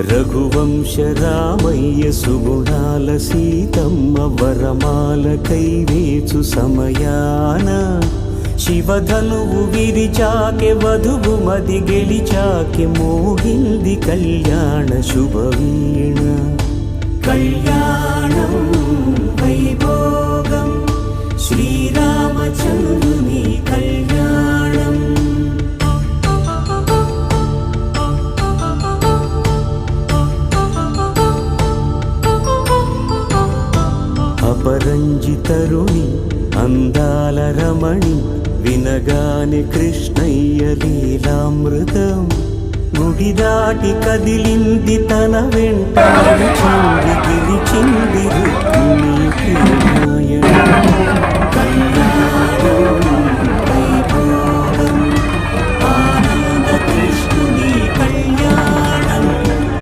రఘువంశ రామయ్య సుగుణాల సీతమ్మ వరమాల కైవేచు సమయాన శివధనువు విరిచాకె వధువు మది గెలిచాకె మోగింది కళ్యాణ శుభవీణ కళ్యాణం వైభోగం శ్రీరామచంద్రుని కళ్యాణం అపరంజి తరుణి అందాల రమణి వినగానే కృష్ణయ్య లీలామృతం గుడి దాటి కదిలింది తన వెంటాడి చెంది గెలిచింది రుక్మిణీ ప్రియనాయణ